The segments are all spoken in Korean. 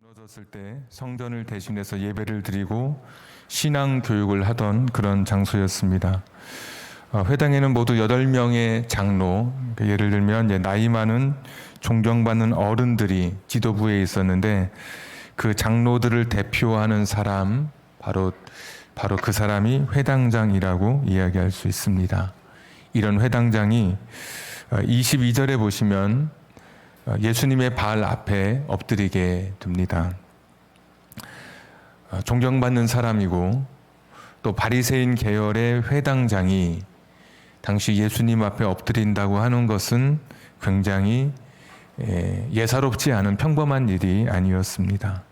벌어졌을 때 성전을 대신해서 예배를 드리고 신앙 교육을 하던 그런 장소였습니다. 회당에는 모두 8명의 장로, 예를 들면 나이 많은 존경받는 어른들이 지도부에 있었는데 그 장로들을 대표하는 사람, 바로 그 사람이 회당장이라고 이야기할 수 있습니다. 이런 회당장이 22절에 보시면 예수님의 발 앞에 엎드리게 됩니다. 존경받는 사람이고 또 바리새인 계열의 회당장이 당시 예수님 앞에 엎드린다고 하는 것은 굉장히 예사롭지 않은 평범한 일이 아니었습니다.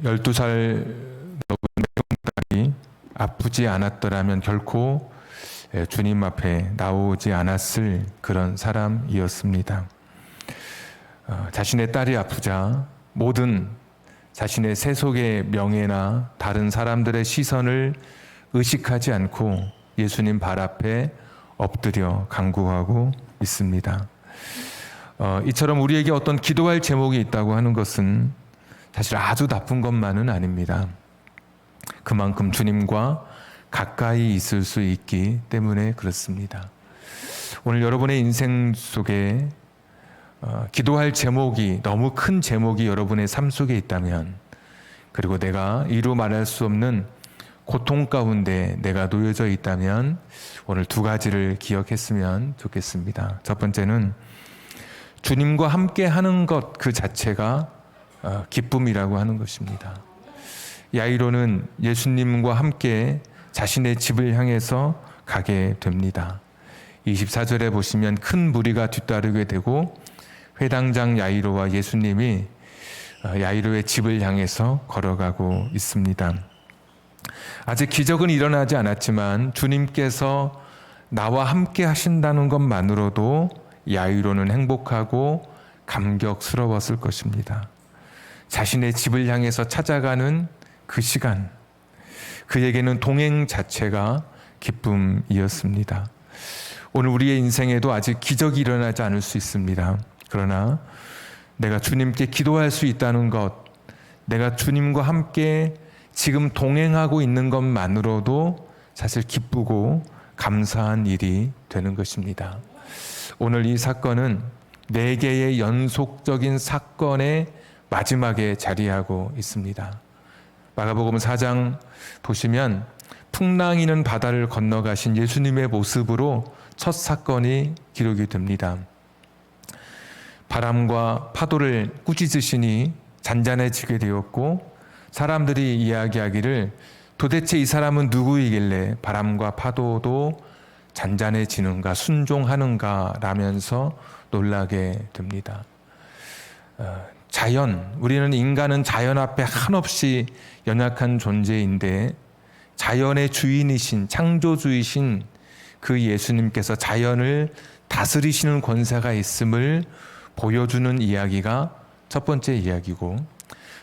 12살 먹은 딸이 아프지 않았더라면 결코 주님 앞에 나오지 않았을 그런 사람이었습니다. 자신의 딸이 아프자 모든 자신의 세속의 명예나 다른 사람들의 시선을 의식하지 않고 예수님 발 앞에 엎드려 간구하고 있습니다. 이처럼 우리에게 어떤 기도할 제목이 있다고 하는 것은 사실 아주 나쁜 것만은 아닙니다. 그만큼 주님과 가까이 있을 수 있기 때문에 그렇습니다. 오늘 여러분의 인생 속에 기도할 제목이 너무 큰 제목이 여러분의 삶 속에 있다면, 그리고 내가 이루 말할 수 없는 고통 가운데 내가 놓여져 있다면 오늘 두 가지를 기억했으면 좋겠습니다. 첫 번째는 주님과 함께 하는 것 그 자체가 기쁨이라고 하는 것입니다. 야이로는 예수님과 함께 자신의 집을 향해서 가게 됩니다. 24절에 보시면 큰 무리가 뒤따르게 되고 회당장 야이로와 예수님이 야이로의 집을 향해서 걸어가고 있습니다. 아직 기적은 일어나지 않았지만 주님께서 나와 함께 하신다는 것만으로도 야이로는 행복하고 감격스러웠을 것입니다. 자신의 집을 향해서 찾아가는 그 시간, 그에게는 동행 자체가 기쁨이었습니다. 오늘 우리의 인생에도 아직 기적이 일어나지 않을 수 있습니다. 그러나 내가 주님께 기도할 수 있다는 것, 내가 주님과 함께 지금 동행하고 있는 것만으로도 사실 기쁘고 감사한 일이 되는 것입니다. 오늘 이 사건은 4개의 연속적인 사건의 마지막에 자리하고 있습니다. 마가복음 4장 보시면 풍랑이는 바다를 건너가신 예수님의 모습으로 첫 사건이 기록이 됩니다. 바람과 파도를 꾸짖으시니 잔잔해지게 되었고 사람들이 이야기하기를 도대체 이 사람은 누구이길래 바람과 파도도 잔잔해지는가 순종하는가 라면서 놀라게 됩니다. 우리는 인간은 자연 앞에 한없이 연약한 존재인데 자연의 주인이신 창조주이신 그 예수님께서 자연을 다스리시는 권세가 있음을 보여주는 이야기가 첫 번째 이야기고,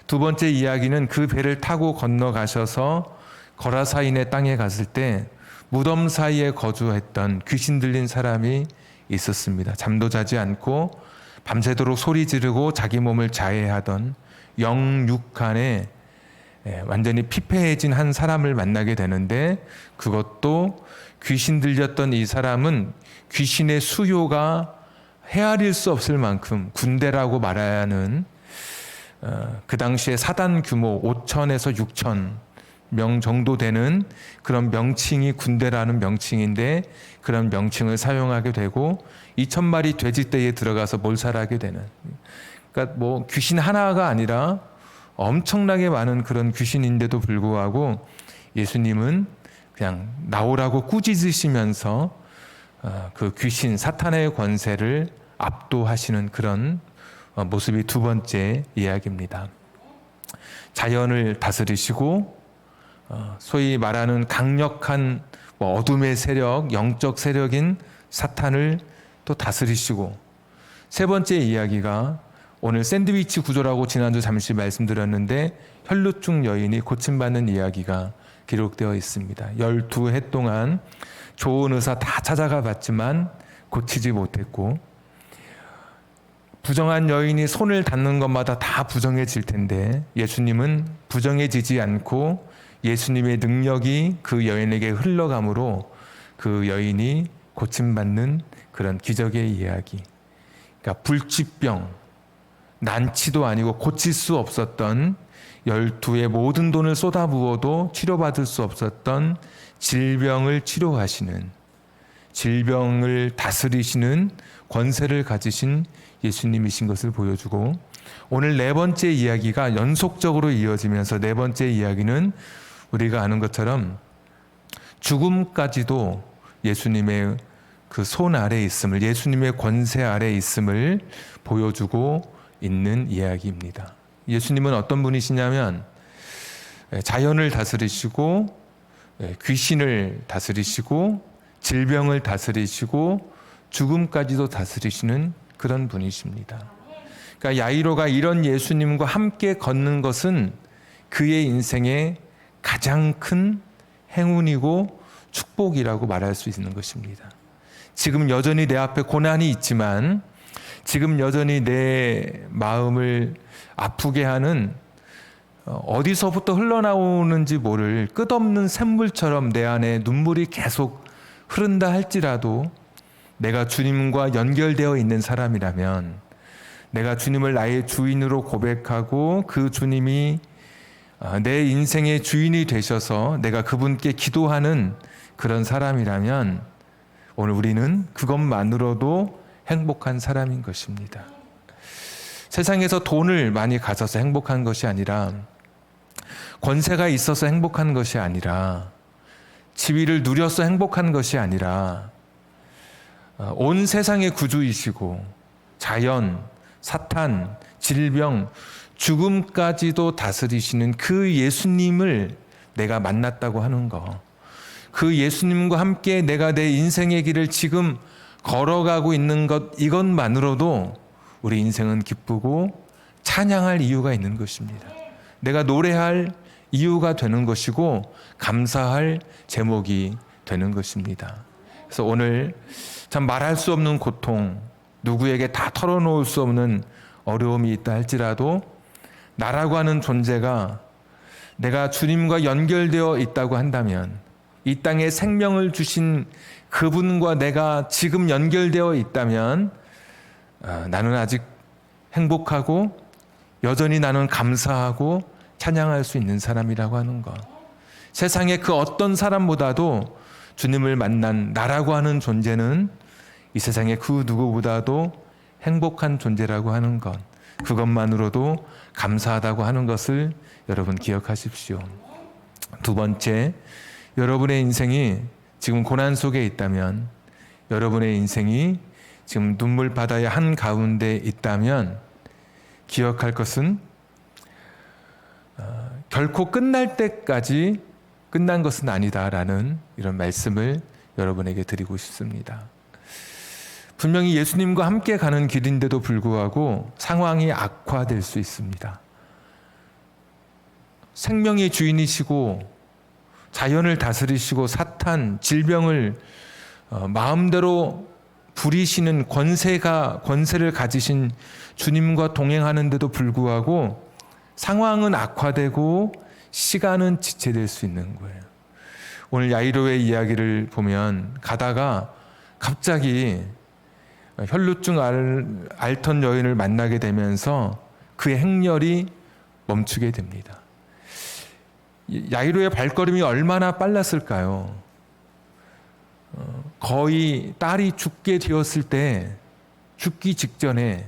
두 번째 이야기는 그 배를 타고 건너가셔서 거라사인의 땅에 갔을 때 무덤 사이에 거주했던 귀신 들린 사람이 있었습니다. 잠도 자지 않고 밤새도록 소리 지르고 자기 몸을 자해하던 영육간에 완전히 피폐해진 한 사람을 만나게 되는데, 그것도 귀신 들렸던 이 사람은 귀신의 수요가 헤아릴 수 없을 만큼 군대라고 말해야 하는 그 당시에 사단 규모 5천에서 6천 명 정도 되는 그런 명칭이 군대라는 명칭인데, 그런 명칭을 사용하게 되고 2,000마리 돼지떼에 들어가서 몰살하게 되는, 그러니까 뭐 귀신 하나가 아니라 엄청나게 많은 그런 귀신인데도 불구하고 예수님은 그냥 나오라고 꾸짖으시면서 그 귀신 사탄의 권세를 압도하시는 그런 모습이 두 번째 이야기입니다. 자연을 다스리시고 소위 말하는 강력한 어둠의 세력, 영적 세력인 사탄을 또 다스리시고, 세 번째 이야기가 오늘 샌드위치 구조라고 지난주 잠시 말씀드렸는데 혈루증 여인이 고침받는 이야기가 기록되어 있습니다. 12해 동안 좋은 의사 다 찾아가 봤지만 고치지 못했고, 부정한 여인이 손을 닿는 것마다 다 부정해질 텐데 예수님은 부정해지지 않고 예수님의 능력이 그 여인에게 흘러감으로 그 여인이 고침받는 그런 기적의 이야기. 그러니까 불치병, 난치도 아니고 고칠 수 없었던 12의 모든 돈을 쏟아부어도 치료받을 수 없었던 질병을 치료하시는, 질병을 다스리시는 권세를 가지신 예수님이신 것을 보여주고, 오늘 네 번째 이야기가 연속적으로 이어지면서 네 번째 이야기는 우리가 아는 것처럼 죽음까지도 예수님의 그 손 아래에 있음을, 예수님의 권세 아래에 있음을 보여주고 있는 이야기입니다. 예수님은 어떤 분이시냐면 자연을 다스리시고 귀신을 다스리시고 질병을 다스리시고 죽음까지도 다스리시는 그런 분이십니다. 그러니까 야이로가 이런 예수님과 함께 걷는 것은 그의 인생의 가장 큰 행운이고 축복이라고 말할 수 있는 것입니다. 지금 여전히 내 앞에 고난이 있지만, 지금 여전히 내 마음을 아프게 하는 어디서부터 흘러나오는지 모를 끝없는 샘물처럼 내 안에 눈물이 계속 흐른다 할지라도, 내가 주님과 연결되어 있는 사람이라면, 내가 주님을 나의 주인으로 고백하고 그 주님이 내 인생의 주인이 되셔서 내가 그분께 기도하는 그런 사람이라면 오늘 우리는 그것만으로도 행복한 사람인 것입니다. 세상에서 돈을 많이 가져서 행복한 것이 아니라, 권세가 있어서 행복한 것이 아니라, 지위를 누려서 행복한 것이 아니라, 온 세상의 구주이시고 자연, 사탄, 질병, 죽음까지도 다스리시는 그 예수님을 내가 만났다고 하는 것, 그 예수님과 함께 내가 내 인생의 길을 지금 걸어가고 있는 것, 이것만으로도 우리 인생은 기쁘고 찬양할 이유가 있는 것입니다. 내가 노래할 이유가 되는 것이고 감사할 제목이 되는 것입니다. 그래서 오늘 참 말할 수 없는 고통, 누구에게 다 털어놓을 수 없는 어려움이 있다 할지라도 나라고 하는 존재가 내가 주님과 연결되어 있다고 한다면, 이 땅에 생명을 주신 그분과 내가 지금 연결되어 있다면 나는 아직 행복하고 여전히 나는 감사하고 찬양할 수 있는 사람이라고 하는 것. 세상의 그 어떤 사람보다도 주님을 만난 나라고 하는 존재는 이 세상의 그 누구보다도 행복한 존재라고 하는 것, 그것만으로도 감사하다고 하는 것을 여러분 기억하십시오. 두 번째, 여러분의 인생이 지금 고난 속에 있다면, 여러분의 인생이 지금 눈물 바다의 한가운데 있다면 기억할 것은 결코 끝날 때까지 끝난 것은 아니다라는 이런 말씀을 여러분에게 드리고 싶습니다. 분명히 예수님과 함께 가는 길인데도 불구하고 상황이 악화될 수 있습니다. 생명의 주인이시고 자연을 다스리시고 사탄, 질병을 마음대로 부리시는 권세를 가지신 주님과 동행하는데도 불구하고 상황은 악화되고 시간은 지체될 수 있는 거예요. 오늘 야이로의 이야기를 보면 가다가 갑자기 혈루증 앓던 여인을 만나게 되면서 그의 행렬이 멈추게 됩니다. 야이로의 발걸음이 얼마나 빨랐을까요? 거의 딸이 죽게 되었을 때, 죽기 직전에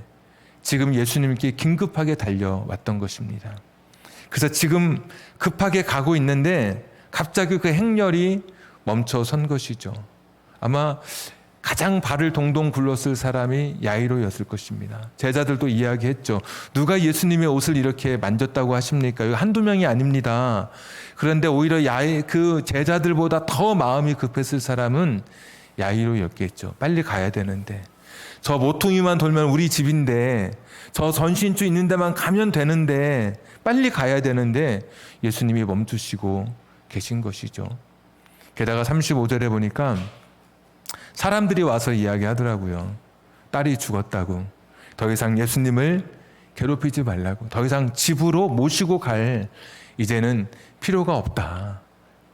지금 예수님께 긴급하게 달려왔던 것입니다. 그래서 지금 급하게 가고 있는데 갑자기 그 행렬이 멈춰선 것이죠. 아마 가장 발을 동동 굴렀을 사람이 야이로였을 것입니다. 제자들도 이야기했죠. 누가 예수님의 옷을 이렇게 만졌다고 하십니까? 이거 한두 명이 아닙니다. 그런데 오히려 그 제자들보다 더 마음이 급했을 사람은 야이로였겠죠. 빨리 가야 되는데, 저 모퉁이만 돌면 우리 집인데, 저 전신주 있는 데만 가면 되는데, 빨리 가야 되는데 예수님이 멈추시고 계신 것이죠. 게다가 35절에 보니까 사람들이 와서 이야기하더라고요. 딸이 죽었다고. 더 이상 예수님을 괴롭히지 말라고, 더 이상 집으로 모시고 갈 이제는 필요가 없다.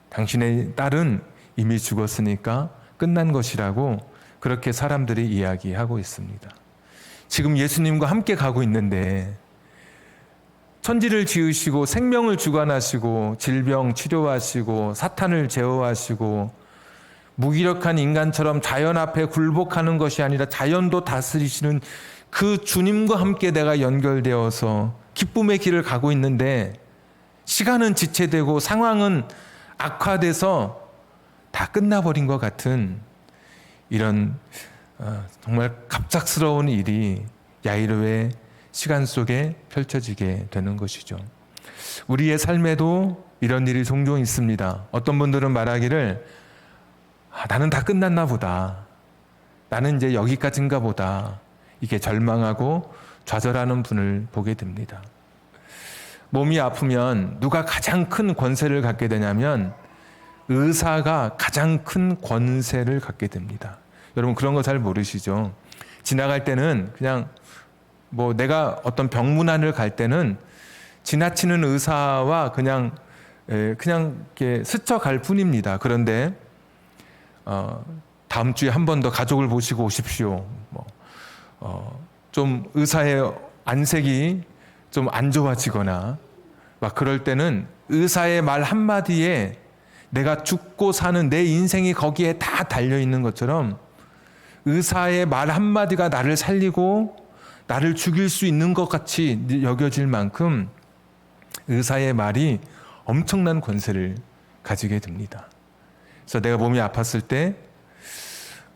당신의 딸은 이미 죽었으니까 끝난 것이라고 그렇게 사람들이 이야기하고 있습니다. 지금 예수님과 함께 가고 있는데 천지를 지으시고 생명을 주관하시고 질병 치료하시고 사탄을 제어하시고 무기력한 인간처럼 자연 앞에 굴복하는 것이 아니라 자연도 다스리시는 그 주님과 함께 내가 연결되어서 기쁨의 길을 가고 있는데 시간은 지체되고 상황은 악화돼서 다 끝나버린 것 같은 이런 정말 갑작스러운 일이 야이로의 시간 속에 펼쳐지게 되는 것이죠. 우리의 삶에도 이런 일이 종종 있습니다. 어떤 분들은 말하기를 나는 다 끝났나 보다. 나는 이제 여기까지인가 보다. 이게 절망하고 좌절하는 분을 보게 됩니다. 몸이 아프면 누가 가장 큰 권세를 갖게 되냐면 의사가 가장 큰 권세를 갖게 됩니다. 여러분 그런 거 잘 모르시죠? 지나갈 때는 그냥 내가 어떤 병문안을 갈 때는 지나치는 의사와 그냥 이렇게 스쳐갈 뿐입니다. 그런데 다음 주에 한 번 더 가족을 보시고 오십시오. 좀 의사의 안색이 좀 안 좋아지거나 막 그럴 때는 의사의 말 한마디에 내가 죽고 사는 내 인생이 거기에 다 달려 있는 것처럼 의사의 말 한마디가 나를 살리고 나를 죽일 수 있는 것 같이 여겨질 만큼 의사의 말이 엄청난 권세를 가지게 됩니다. 그래서 내가 몸이 아팠을 때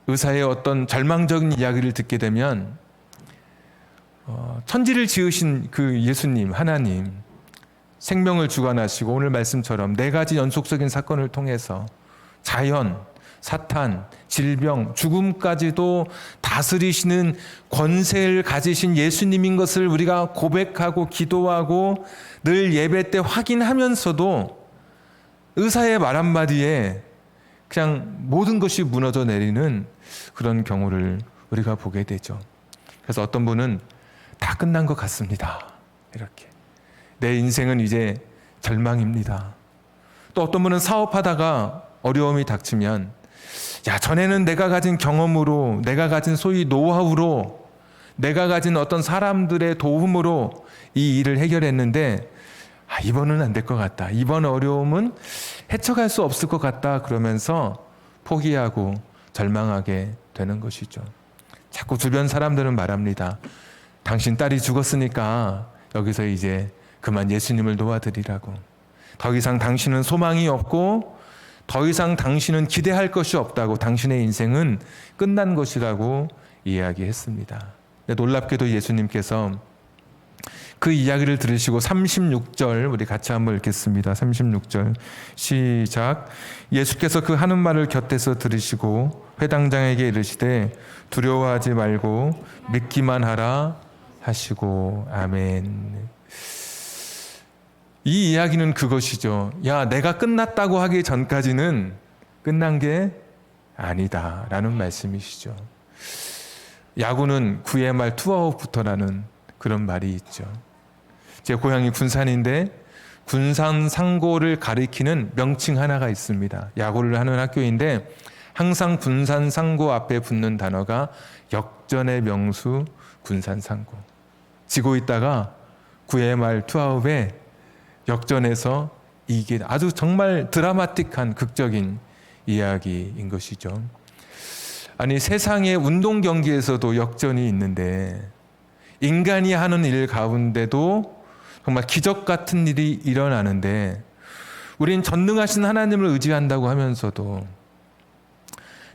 의사의 어떤 절망적인 이야기를 듣게 되면 천지를 지으신 그 예수님, 하나님, 생명을 주관하시고 오늘 말씀처럼 네 가지 연속적인 사건을 통해서 자연, 사탄, 질병, 죽음까지도 다스리시는 권세를 가지신 예수님인 것을 우리가 고백하고 기도하고 늘 예배 때 확인하면서도 의사의 말 한마디에 그냥 모든 것이 무너져 내리는 그런 경우를 우리가 보게 되죠. 그래서 어떤 분은 다 끝난 것 같습니다. 이렇게. 내 인생은 이제 절망입니다. 또 어떤 분은 사업하다가 어려움이 닥치면 전에는 내가 가진 경험으로, 내가 가진 소위 노하우로, 내가 가진 어떤 사람들의 도움으로 이 일을 해결했는데 이번은 안 될 것 같다. 이번 어려움은 헤쳐갈 수 없을 것 같다. 그러면서 포기하고 절망하게 되는 것이죠. 자꾸 주변 사람들은 말합니다. 당신 딸이 죽었으니까 여기서 이제 그만 예수님을 도와드리라고. 더 이상 당신은 소망이 없고 더 이상 당신은 기대할 것이 없다고, 당신의 인생은 끝난 것이라고 이야기했습니다. 놀랍게도 예수님께서 그 이야기를 들으시고 36절 우리 같이 한번 읽겠습니다. 36절 시작. 예수께서 그 하는 말을 곁에서 들으시고 회당장에게 이르시되 두려워하지 말고 믿기만 하라 하시고 아멘. 이 이야기는 그것이죠. 내가 끝났다고 하기 전까지는 끝난 게 아니다 라는 말씀이시죠. 야구는 9회 말 투아웃부터라는 그런 말이 있죠. 제 고향이 군산인데 군산 상고를 가리키는 명칭 하나가 있습니다. 야구를 하는 학교인데 항상 군산 상고 앞에 붙는 단어가 역전의 명수 군산 상고. 지고 있다가 9회 말 투아웃에 역전해서 이게 아주 정말 드라마틱한 극적인 이야기인 것이죠. 아니 세상의 운동 경기에서도 역전이 있는데 인간이 하는 일 가운데도 정말 기적 같은 일이 일어나는데 우린 전능하신 하나님을 의지한다고 하면서도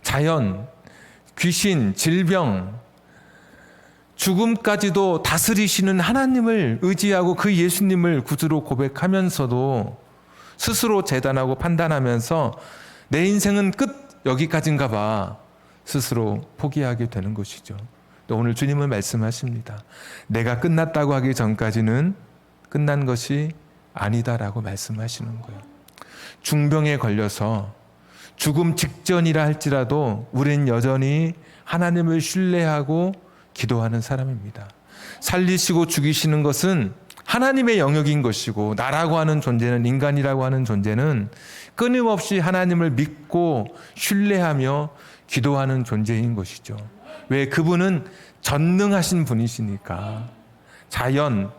자연, 귀신, 질병, 죽음까지도 다스리시는 하나님을 의지하고 그 예수님을 구주로 고백하면서도 스스로 재단하고 판단하면서 내 인생은 끝 여기까지인가 봐 스스로 포기하게 되는 것이죠. 또 오늘 주님은 말씀하십니다. 내가 끝났다고 하기 전까지는 끝난 것이 아니다라고 말씀하시는 거예요. 중병에 걸려서 죽음 직전이라 할지라도 우린 여전히 하나님을 신뢰하고 기도하는 사람입니다. 살리시고 죽이시는 것은 하나님의 영역인 것이고, 나라고 하는 존재는, 인간이라고 하는 존재는 끊임없이 하나님을 믿고 신뢰하며 기도하는 존재인 것이죠. 왜? 그분은 전능하신 분이시니까. 자연,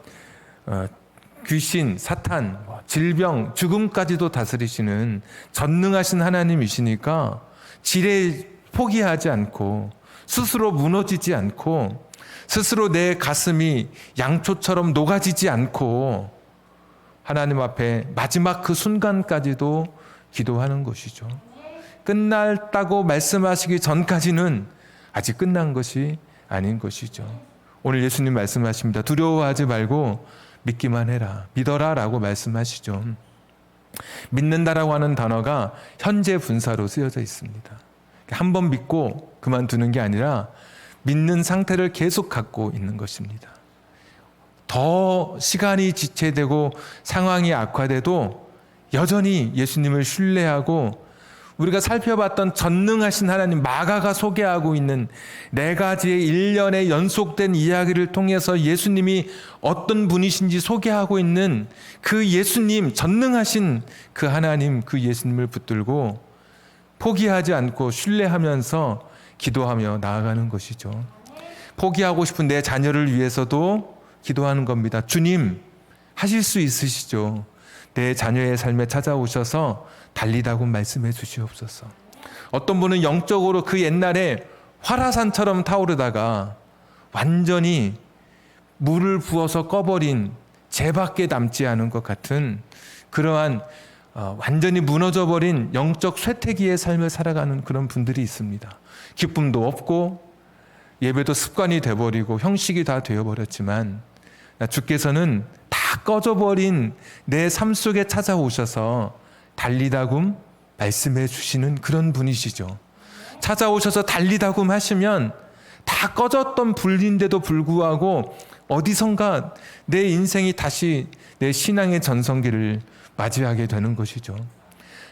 귀신, 사탄, 질병, 죽음까지도 다스리시는 전능하신 하나님이시니까 지레 포기하지 않고, 스스로 무너지지 않고, 스스로 내 가슴이 양초처럼 녹아지지 않고 하나님 앞에 마지막 그 순간까지도 기도하는 것이죠. 끝났다고 말씀하시기 전까지는 아직 끝난 것이 아닌 것이죠. 오늘 예수님 말씀하십니다. 두려워하지 말고 믿기만 해라. 믿어라 라고 말씀하시죠. 믿는다라고 하는 단어가 현재 분사로 쓰여져 있습니다. 한 번 믿고 그만두는 게 아니라 믿는 상태를 계속 갖고 있는 것입니다. 더 시간이 지체되고 상황이 악화돼도 여전히 예수님을 신뢰하고, 우리가 살펴봤던 전능하신 하나님, 마가가 소개하고 있는 네 가지의 일련의 연속된 이야기를 통해서 예수님이 어떤 분이신지 소개하고 있는 그 예수님, 전능하신 그 하나님, 그 예수님을 붙들고 포기하지 않고 신뢰하면서 기도하며 나아가는 것이죠. 포기하고 싶은 내 자녀를 위해서도 기도하는 겁니다. 주님, 하실 수 있으시죠? 내 자녀의 삶에 찾아오셔서 달리다고 말씀해 주시옵소서. 어떤 분은 영적으로 그 옛날에 활화산처럼 타오르다가 완전히 물을 부어서 꺼버린 재밖에 남지 않은 것 같은 그러한 완전히 무너져버린 영적 쇠퇴기의 삶을 살아가는 그런 분들이 있습니다. 기쁨도 없고 예배도 습관이 돼버리고 형식이 다 되어버렸지만, 주께서는 다 꺼져버린 내 삶 속에 찾아오셔서 달리다굼 말씀해 주시는 그런 분이시죠. 찾아오셔서 달리다굼 하시면 다 꺼졌던 불인데도 불구하고 어디선가 내 인생이 다시 내 신앙의 전성기를 맞이하게 되는 것이죠.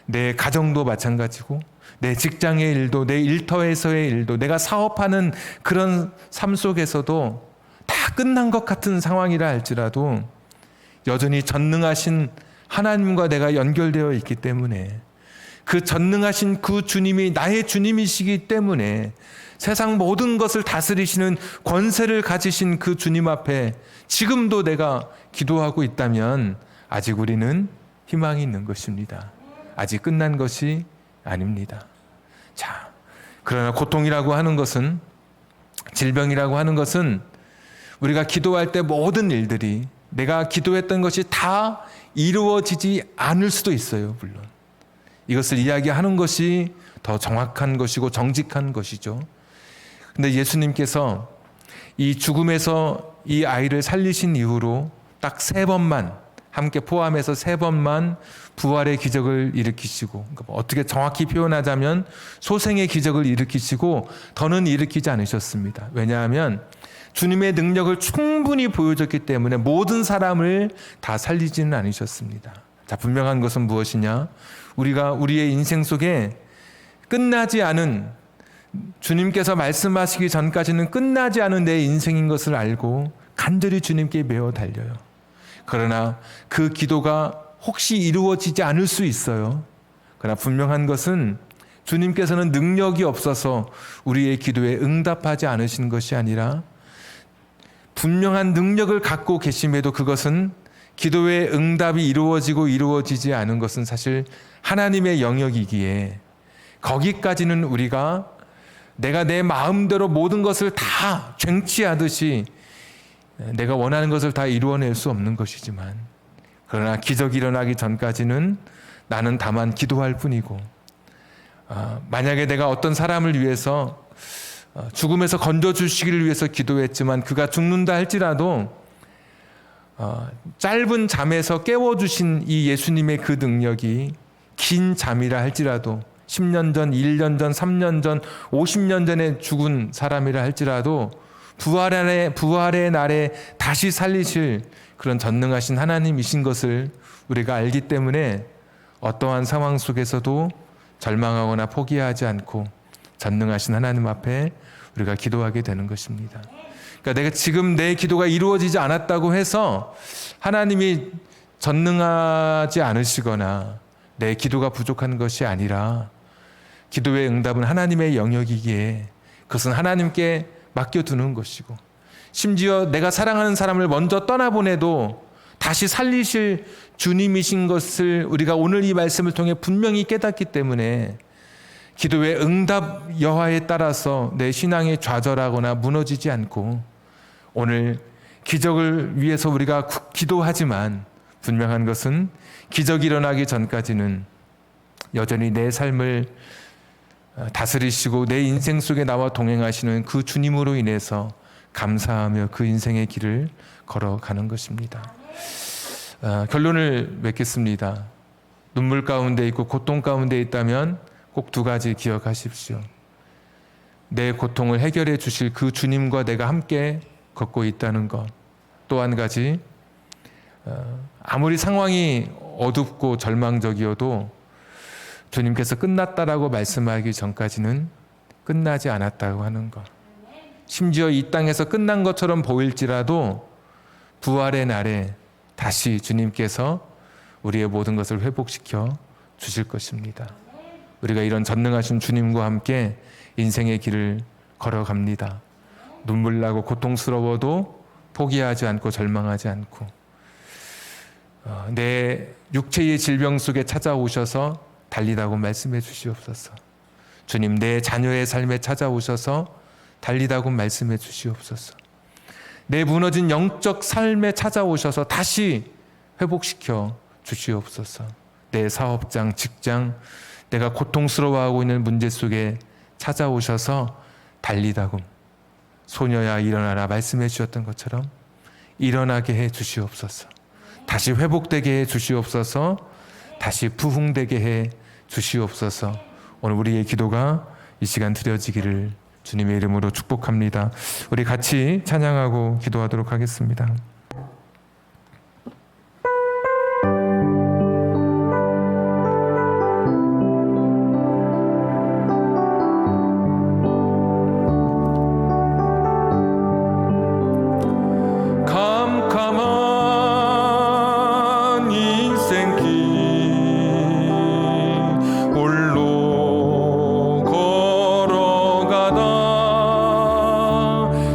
내 가정도 마찬가지고, 내 직장의 일도, 내 일터에서의 일도, 내가 사업하는 그런 삶 속에서도 다 끝난 것 같은 상황이라 할지라도 여전히 전능하신 하나님과 내가 연결되어 있기 때문에, 그 전능하신 그 주님이 나의 주님이시기 때문에, 세상 모든 것을 다스리시는 권세를 가지신 그 주님 앞에 지금도 내가 기도하고 있다면 아직 우리는 희망이 있는 것입니다. 아직 끝난 것이 아닙니다. 자, 그러나 고통이라고 하는 것은, 질병이라고 하는 것은 우리가 기도할 때 모든 일들이 내가 기도했던 것이 다 이루어지지 않을 수도 있어요. 물론 이것을 이야기하는 것이 더 정확한 것이고 정직한 것이죠. 근데 예수님께서 이 죽음에서 이 아이를 살리신 이후로 딱 3번만, 함께 포함해서 3번만 부활의 기적을 일으키시고, 어떻게 정확히 표현하자면 소생의 기적을 일으키시고 더는 일으키지 않으셨습니다. 왜냐하면 주님의 능력을 충분히 보여줬기 때문에 모든 사람을 다 살리지는 않으셨습니다. 자, 분명한 것은 무엇이냐? 우리가 우리의 인생 속에 끝나지 않은, 주님께서 말씀하시기 전까지는 끝나지 않은 내 인생인 것을 알고 간절히 주님께 매어 달려요. 그러나 그 기도가 혹시 이루어지지 않을 수 있어요. 그러나 분명한 것은 주님께서는 능력이 없어서 우리의 기도에 응답하지 않으신 것이 아니라, 분명한 능력을 갖고 계심에도 그것은 기도의 응답이 이루어지고 이루어지지 않은 것은 사실 하나님의 영역이기에, 거기까지는 우리가 내가 내 마음대로 모든 것을 다 쟁취하듯이 내가 원하는 것을 다 이루어낼 수 없는 것이지만, 그러나 기적이 일어나기 전까지는 나는 다만 기도할 뿐이고, 만약에 내가 어떤 사람을 위해서 죽음에서 건져주시기를 위해서 기도했지만 그가 죽는다 할지라도 짧은 잠에서 깨워주신 이 예수님의 그 능력이 긴 잠이라 할지라도 10년 전, 1년 전, 3년 전, 50년 전에 죽은 사람이라 할지라도 부활의 날에 다시 살리실 그런 전능하신 하나님이신 것을 우리가 알기 때문에 어떠한 상황 속에서도 절망하거나 포기하지 않고 전능하신 하나님 앞에 우리가 기도하게 되는 것입니다. 그러니까 내가 지금 내 기도가 이루어지지 않았다고 해서 하나님이 전능하지 않으시거나 내 기도가 부족한 것이 아니라 기도의 응답은 하나님의 영역이기에 그것은 하나님께 맡겨두는 것이고, 심지어 내가 사랑하는 사람을 먼저 떠나보내도 다시 살리실 주님이신 것을 우리가 오늘 이 말씀을 통해 분명히 깨닫기 때문에 기도의 응답 여하에 따라서 내 신앙이 좌절하거나 무너지지 않고, 오늘 기적을 위해서 우리가 기도하지만 분명한 것은 기적이 일어나기 전까지는 여전히 내 삶을 다스리시고 내 인생 속에 나와 동행하시는 그 주님으로 인해서 감사하며 그 인생의 길을 걸어가는 것입니다. 결론을 맺겠습니다. 눈물 가운데 있고 고통 가운데 있다면 꼭 두 가지 기억하십시오. 내 고통을 해결해 주실 그 주님과 내가 함께 걷고 있다는 것. 또 한 가지, 아무리 상황이 어둡고 절망적이어도 주님께서 끝났다라고 말씀하기 전까지는 끝나지 않았다고 하는 것. 심지어 이 땅에서 끝난 것처럼 보일지라도 부활의 날에 다시 주님께서 우리의 모든 것을 회복시켜 주실 것입니다. 우리가 이런 전능하신 주님과 함께 인생의 길을 걸어갑니다. 눈물 나고 고통스러워도 포기하지 않고 절망하지 않고, 내 육체의 질병 속에 찾아오셔서 달리다고 말씀해 주시옵소서. 주님, 내 자녀의 삶에 찾아오셔서 달리다고 말씀해 주시옵소서. 내 무너진 영적 삶에 찾아오셔서 다시 회복시켜 주시옵소서. 내 사업장, 직장, 내가 고통스러워하고 있는 문제 속에 찾아오셔서 달리다고, 소녀야 일어나라 말씀해 주셨던 것처럼 일어나게 해 주시옵소서. 다시 회복되게 해 주시옵소서. 다시 부흥되게 해 주시옵소서. 오늘 우리의 기도가 이 시간 드려지기를 주님의 이름으로 축복합니다. 우리 같이 찬양하고 기도하도록 하겠습니다.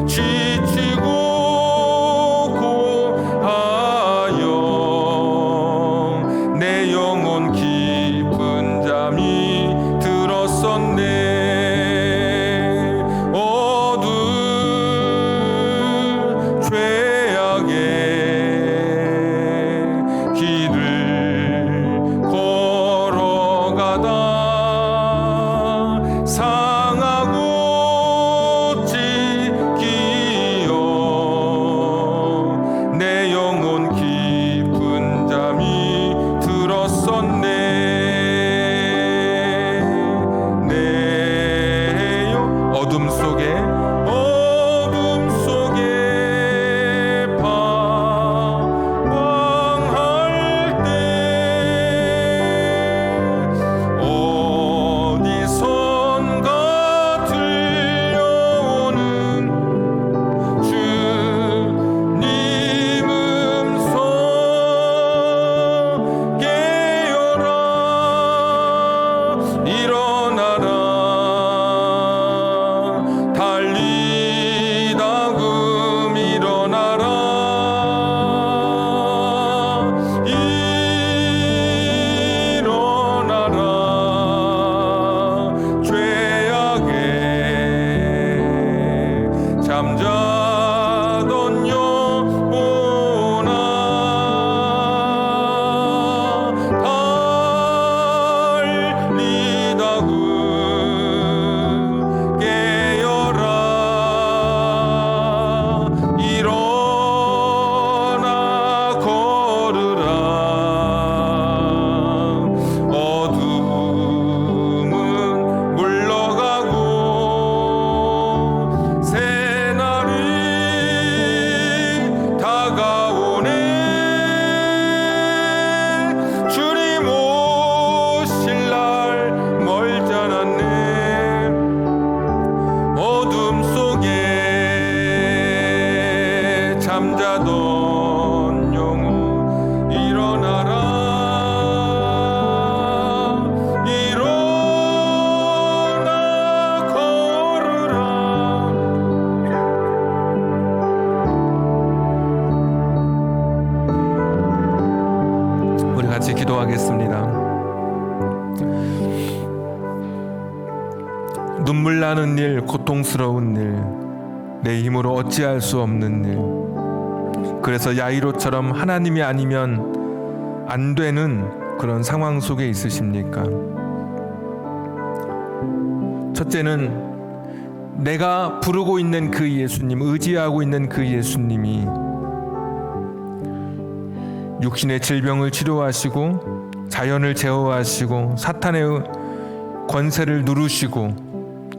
지치고 같이 기도하겠습니다. 눈물 나는 일, 고통스러운 일, 내 힘으로 어찌할 수 없는 일, 그래서 야이로처럼 하나님이 아니면 안 되는 그런 상황 속에 있으십니까? 첫째는 내가 부르고 있는 그 예수님, 의지하고 있는 그 예수님이 육신의 질병을 치료하시고 자연을 제어하시고 사탄의 권세를 누르시고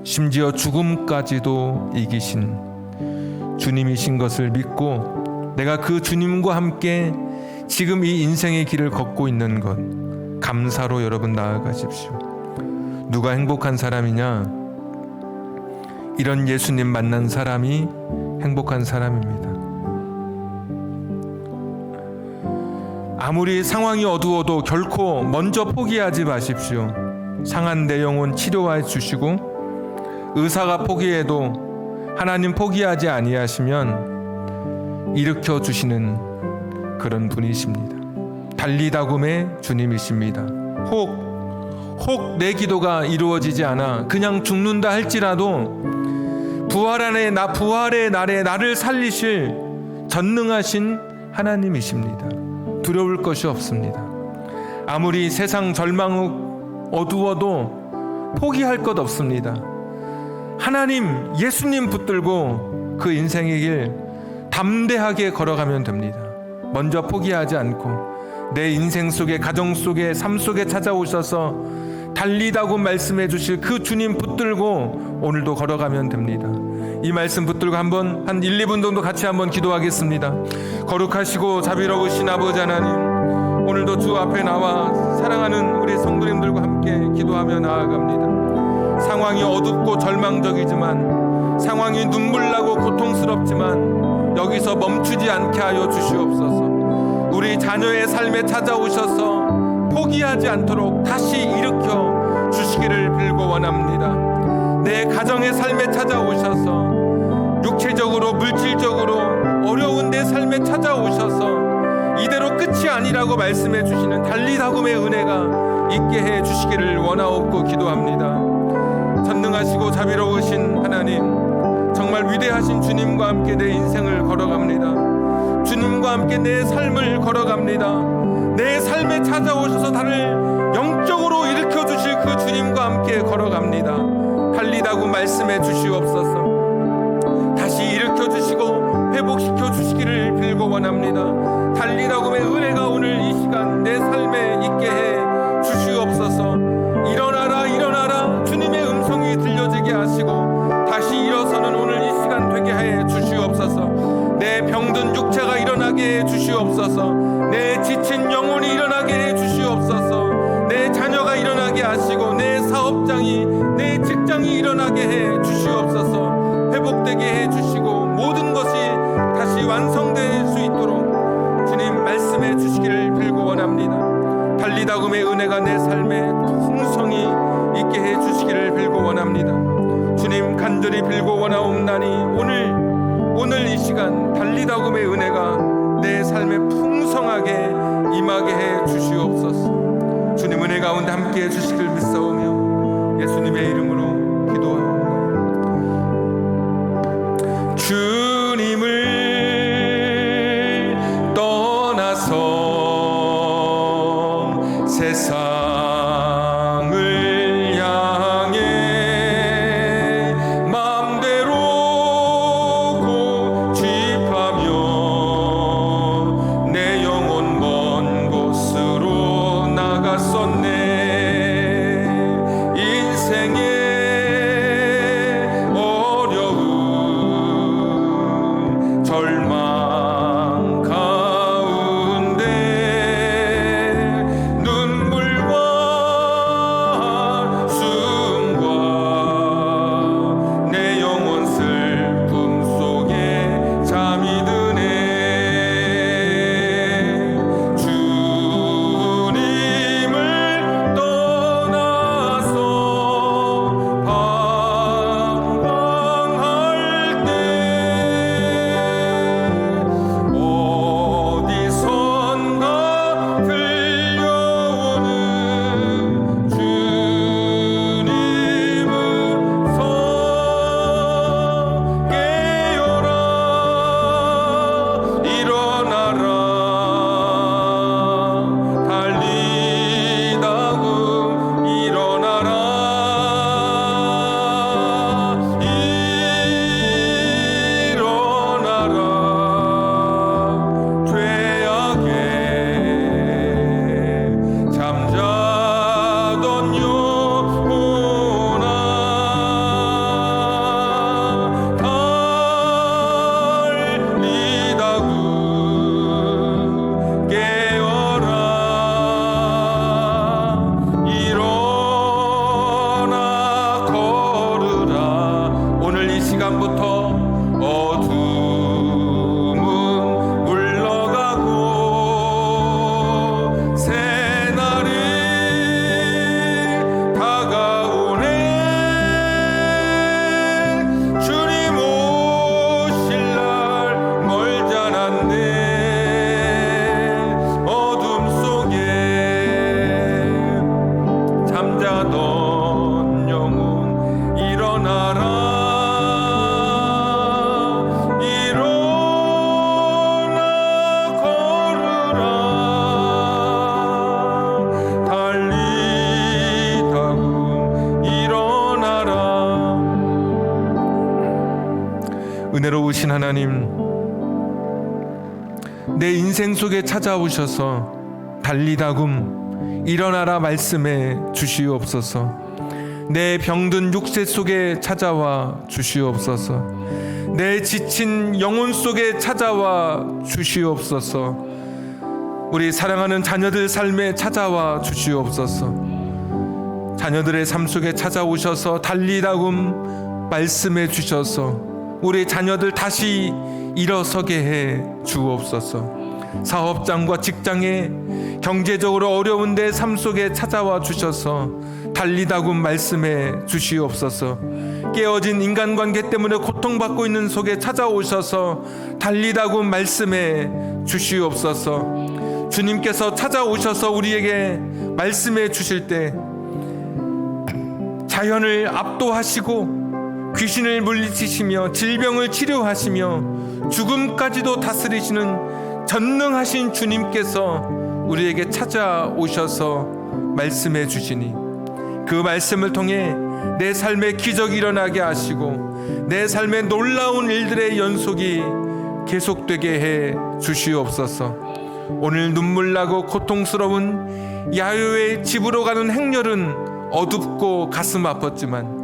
심지어 죽음까지도 이기신 주님이신 것을 믿고 내가 그 주님과 함께 지금 이 인생의 길을 걷고 있는 것 감사로 여러분 나아가십시오. 누가 행복한 사람이냐? 이런 예수님 만난 사람이 행복한 사람입니다. 아무리 상황이 어두워도 결코 먼저 포기하지 마십시오. 상한 내 영혼 치료해 주시고 의사가 포기해도 하나님 포기하지 아니하시면 일으켜 주시는 그런 분이십니다. 달리다굼의 주님이십니다. 혹 내 기도가 이루어지지 않아 그냥 죽는다 할지라도 부활의 날에 나를 살리실 전능하신 하나님이십니다. 두려울 것이 없습니다. 아무리 세상 절망 어두워도 포기할 것 없습니다. 하나님, 예수님 붙들고 그 인생의 길 담대하게 걸어가면 됩니다. 먼저 포기하지 않고 내 인생 속에, 가정 속에, 삶 속에 찾아오셔서 달리다고 말씀해 주실 그 주님 붙들고 오늘도 걸어가면 됩니다. 이 말씀 붙들고 한 1, 2분 정도 같이 한번 기도하겠습니다. 거룩하시고 자비로우신 아버지 하나님, 오늘도 주 앞에 나와 사랑하는 우리 성도님들과 함께 기도하며 나아갑니다. 상황이 어둡고 절망적이지만, 상황이 눈물나고 고통스럽지만 여기서 멈추지 않게 하여 주시옵소서. 우리 자녀의 삶에 찾아오셔서 포기하지 않도록 다시 일으켜 주시기를 빌고 원합니다. 내 가정의 삶에 찾아오셔서 육체적으로 물질적으로 어려운 내 삶에 찾아오셔서 이대로 끝이 아니라고 말씀해 주시는 달리다굼의 은혜가 있게 해 주시기를 원하옵고 기도합니다. 전능하시고 자비로우신 하나님, 정말 위대하신 주님과 함께 내 인생을 걸어갑니다. 주님과 함께 내 삶을 걸어갑니다. 내 삶에 찾아오셔서 나를 영적으로 일으켜 주실 그 주님과 함께 걸어갑니다. 달리다고 말씀해 주시옵소서. 다시 일으켜 주시고 회복시켜 주시기를 빌고 원합니다. 달리다굼의 은혜가 오늘 이 시간 내 삶에 있게 해 주시옵소서. 일어나라 일어나라 주님의 음성이 들려지게 하시고 다시 일어서는 오늘 이 시간 되게 해 주시옵소서. 내 병든 육체가 일어나게 해 주시옵소서. 내 지친 영혼이 일어나게 해 주시옵소서. 내 자녀가 일어나게 하시고 내 사업장이, 내 직장이 일어나게 해 주시옵소서. 회복되게 해 주시고 모든 것이 다시 완성될 수 있도록 주님 말씀해 주시기를 빌고 원합니다. 달리다굼의 은혜가 내 삶에 풍성히 있게 해 주시기를 빌고 원합니다. 주님 간절히 빌고 원하옵나니 오늘 이 시간 달리다굼의 은혜가 내 삶에 풍성하게 임하게 해 주시옵소서. 주님 은혜 가운데 함께 해 주시길 믿사오며 예수님의 이름으로 기도하옵나이다. 주님을 떠나서 세상을 절망 가운데 눈물과 하나님, 내 인생 속에 찾아오셔서 달리다굼 일어나라 말씀해 주시옵소서. 내 병든 육체 속에 찾아와 주시옵소서. 내 지친 영혼 속에 찾아와 주시옵소서. 우리 사랑하는 자녀들 삶에 찾아와 주시옵소서. 자녀들의 삶 속에 찾아오셔서 달리다굼 말씀해 주셔서 우리 자녀들 다시 일어서게 해 주옵소서. 사업장과 직장에 경제적으로 어려운 내 삶 속에 찾아와 주셔서 달리다굼 말씀해 주시옵소서. 깨어진 인간관계 때문에 고통받고 있는 속에 찾아오셔서 달리다굼 말씀해 주시옵소서. 주님께서 찾아오셔서 우리에게 말씀해 주실 때 자연을 압도하시고 귀신을 물리치시며 질병을 치료하시며 죽음까지도 다스리시는 전능하신 주님께서 우리에게 찾아오셔서 말씀해 주시니 그 말씀을 통해 내 삶에 기적이 일어나게 하시고 내 삶에 놀라운 일들의 연속이 계속되게 해 주시옵소서. 오늘 눈물나고 고통스러운 야훼의 집으로 가는 행렬은 어둡고 가슴 아팠지만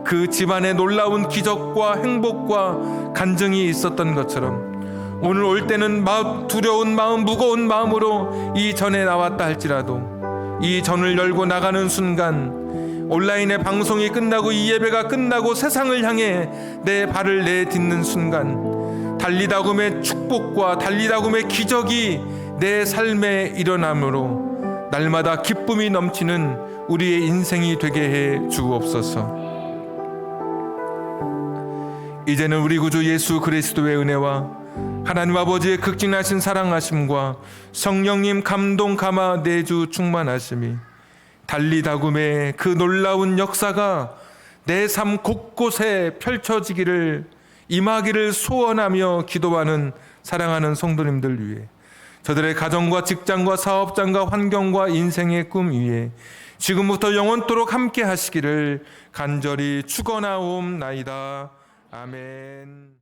그 집안에 놀라운 기적과 행복과 간증이 있었던 것처럼 오늘 올 때는 두려운 마음, 무거운 마음으로 이 전에 나왔다 할지라도 이 전을 열고 나가는 순간 온라인의 방송이 끝나고 이 예배가 끝나고 세상을 향해 내 발을 내딛는 순간 달리다굼의 축복과 달리다굼의 기적이 내 삶에 일어나므로 날마다 기쁨이 넘치는 우리의 인생이 되게 해 주옵소서. 이제는 우리 구주 예수 그리스도의 은혜와 하나님 아버지의 극진하신 사랑하심과 성령님 감동 감화 내주 충만하심이 달리다굼의 그 놀라운 역사가 내 삶 곳곳에 펼쳐지기를 임하기를 소원하며 기도하는 사랑하는 성도님들 위해 저들의 가정과 직장과 사업장과 환경과 인생의 꿈 위에 지금부터 영원토록 함께 하시기를 간절히 축원하옵나이다. 아멘.